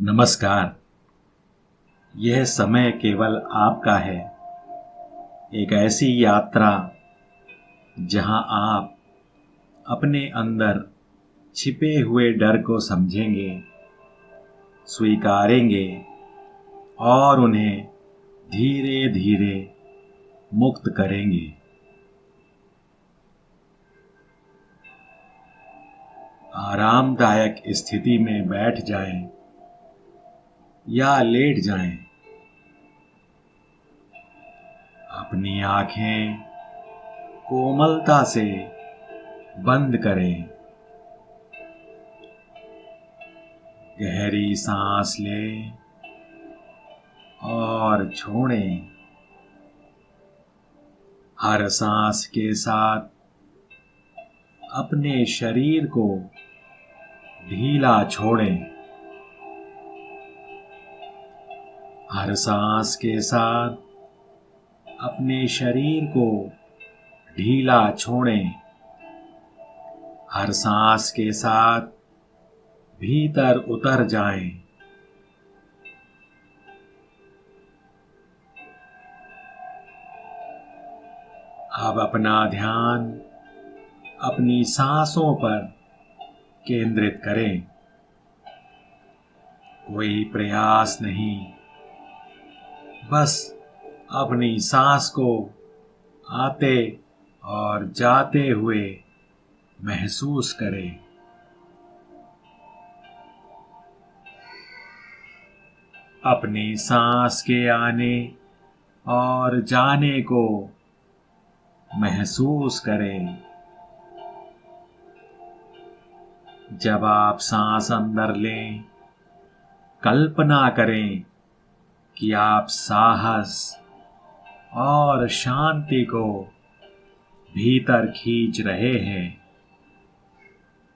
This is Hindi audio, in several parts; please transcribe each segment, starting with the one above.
नमस्कार। यह समय केवल आपका है। एक ऐसी यात्रा जहां आप अपने अंदर छिपे हुए डर को समझेंगे, स्वीकारेंगे और उन्हें धीरे धीरे मुक्त करेंगे। आरामदायक स्थिति में बैठ जाएं या लेट जाएं। अपनी आंखें कोमलता से बंद करें। गहरी सांस लें और छोड़ें। हर सांस के साथ अपने शरीर को ढीला छोड़ें। हर सांस के साथ अपने शरीर को ढीला छोड़ें। हर सांस के साथ भीतर उतर जाएं। अब अपना ध्यान अपनी सांसों पर केंद्रित करें। कोई प्रयास नहीं, बस अपनी सांस को आते और जाते हुए महसूस करें। अपनी सांस के आने और जाने को महसूस करें। जब आप सांस अंदर लें, कल्पना करें कि आप साहस और शांति को भीतर खींच रहे हैं।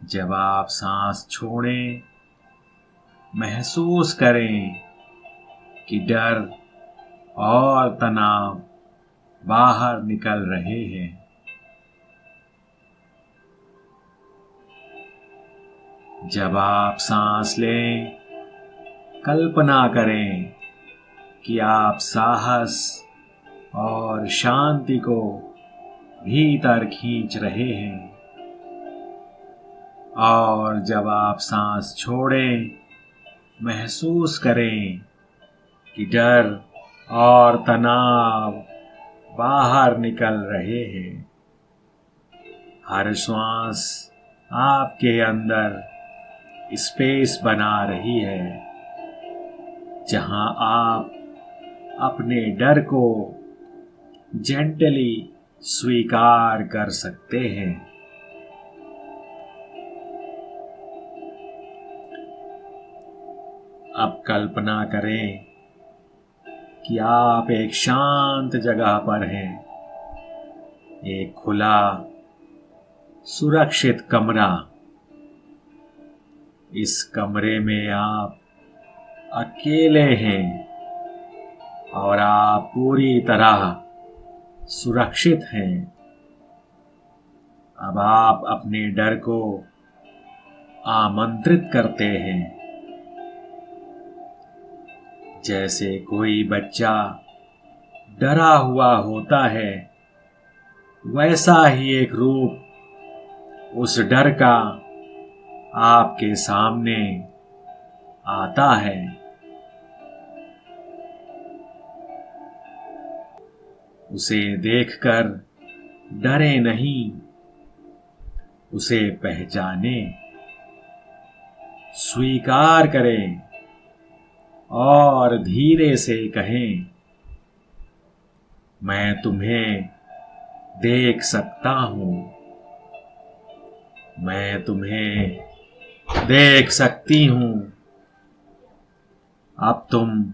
जब आप सांस छोड़ें, महसूस करें कि डर और तनाव बाहर निकल रहे हैं। जब आप सांस लें, कल्पना करें कि आप साहस और शांति को भीतर खींच रहे हैं। और जब आप सांस छोड़ें, महसूस करें कि डर और तनाव बाहर निकल रहे हैं। हर श्वास आपके अंदर स्पेस बना रही है, जहां आप अपने डर को जेंटली स्वीकार कर सकते हैं। अब कल्पना करें कि आप एक शांत जगह पर हैं। एक खुला, सुरक्षित कमरा। इस कमरे में आप अकेले हैं और आप पूरी तरह सुरक्षित हैं। अब आप अपने डर को आमंत्रित करते हैं। जैसे कोई बच्चा डरा हुआ होता है, वैसा ही एक रूप उस डर का आपके सामने आता है। उसे देखकर डरे नहीं, उसे पहचाने, स्वीकार करें और धीरे से कहें, मैं तुम्हें देख सकता हूं। मैं तुम्हें देख सकती हूं। अब तुम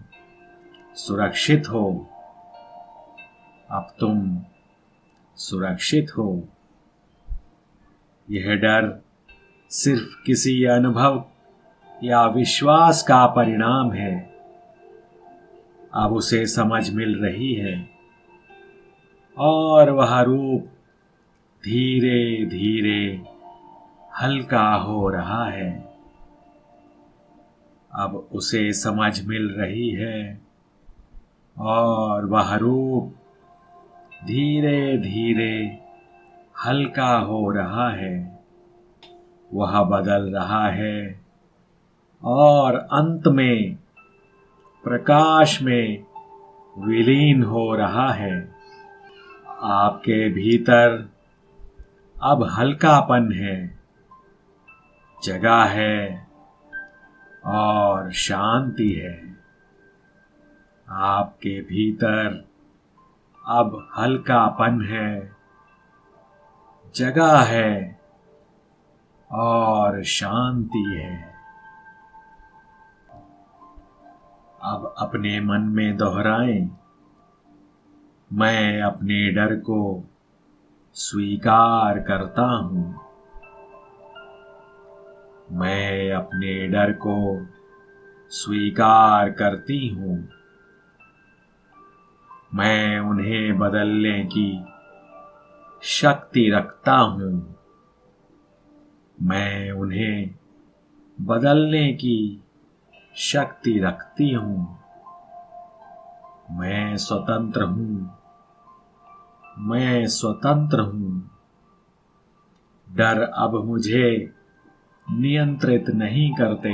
सुरक्षित हो। अब तुम सुरक्षित हो। यह डर सिर्फ किसी अनुभव या विश्वास का परिणाम है। अब उसे समझ मिल रही है और वह रूप धीरे धीरे हल्का हो रहा है। अब उसे समझ मिल रही है और वह रूप धीरे धीरे हल्का हो रहा है। वह बदल रहा है और अंत में प्रकाश में विलीन हो रहा है। आपके भीतर अब हल्कापन है, जगह है और शांति है। आपके भीतर अब हल्कापन है, जगह है और शांति है। अब अपने मन में दोहराएं, मैं अपने डर को स्वीकार करता हूं। मैं अपने डर को स्वीकार करती हूं। मैं उन्हें बदलने की शक्ति रखता हूं। मैं उन्हें बदलने की शक्ति रखती हूं। मैं स्वतंत्र हूं। मैं स्वतंत्र हूं। डर अब मुझे नियंत्रित नहीं करते।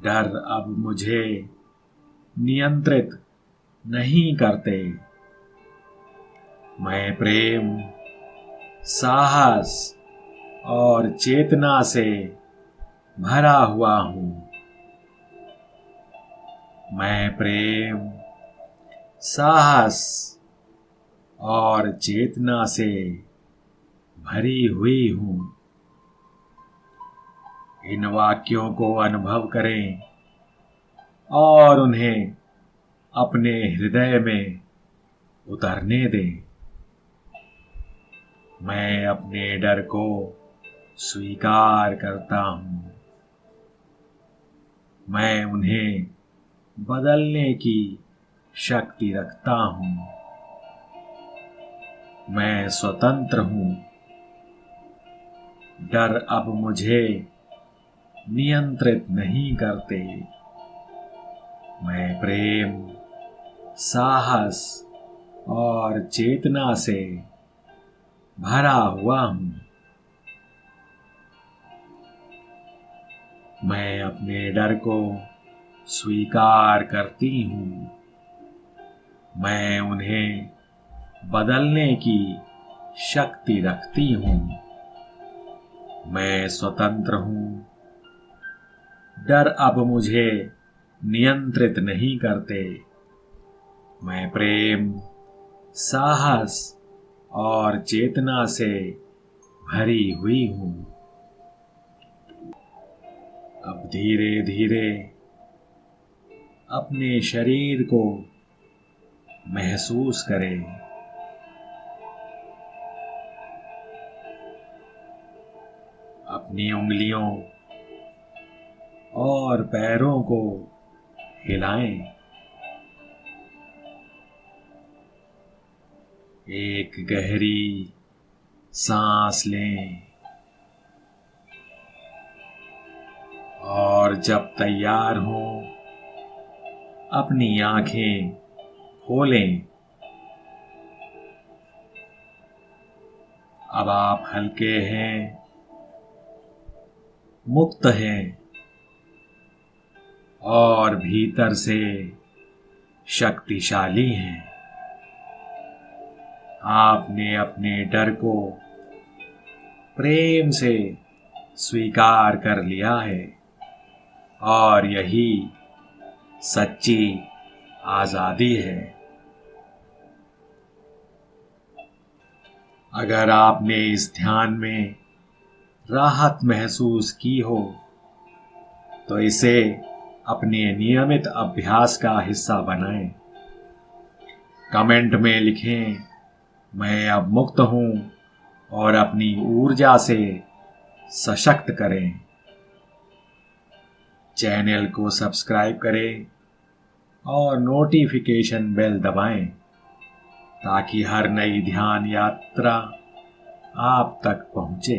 डर अब मुझे नियंत्रित नहीं करते। मैं प्रेम, साहस और चेतना से भरा हुआ हूं। मैं प्रेम, साहस और चेतना से भरी हुई हूं। इन वाक्यों को अनुभव करें और उन्हें अपने हृदय में उतरने दें। मैं अपने डर को स्वीकार करता हूं। मैं उन्हें बदलने की शक्ति रखता हूं। मैं स्वतंत्र हूं। डर अब मुझे नियंत्रित नहीं करते। मैं प्रेम, साहस और चेतना से भरा हुआ हूं। मैं अपने डर को स्वीकार करती हूं। मैं उन्हें बदलने की शक्ति रखती हूं। मैं स्वतंत्र हूं। डर अब मुझे नियंत्रित नहीं करते। मैं प्रेम, साहस और चेतना से भरी हुई हूं। अब धीरे धीरे अपने शरीर को महसूस करें। अपनी उंगलियों और पैरों को हिलाएं। एक गहरी सांस लें और जब तैयार हो अपनी आंखें खोलें। अब आप हल्के हैं, मुक्त हैं और भीतर से शक्तिशाली हैं। आपने अपने डर को प्रेम से स्वीकार कर लिया है और यही सच्ची आजादी है। अगर आपने इस ध्यान में राहत महसूस की हो तो इसे अपने नियमित अभ्यास का हिस्सा बनाएं। कमेंट में लिखें, मैं अब मुक्त हूं और अपनी ऊर्जा से सशक्त करें। चैनल को सब्सक्राइब करें और नोटिफिकेशन बेल दबाएं ताकि हर नई ध्यान यात्रा आप तक पहुंचे।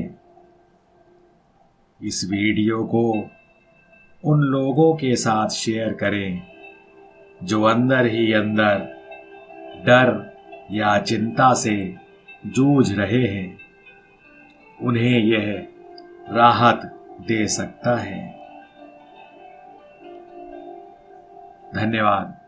इस वीडियो को उन लोगों के साथ शेयर करें जो अंदर ही अंदर डर या चिंता से जूझ रहे हैं। उन्हें यह राहत दे सकता है। धन्यवाद।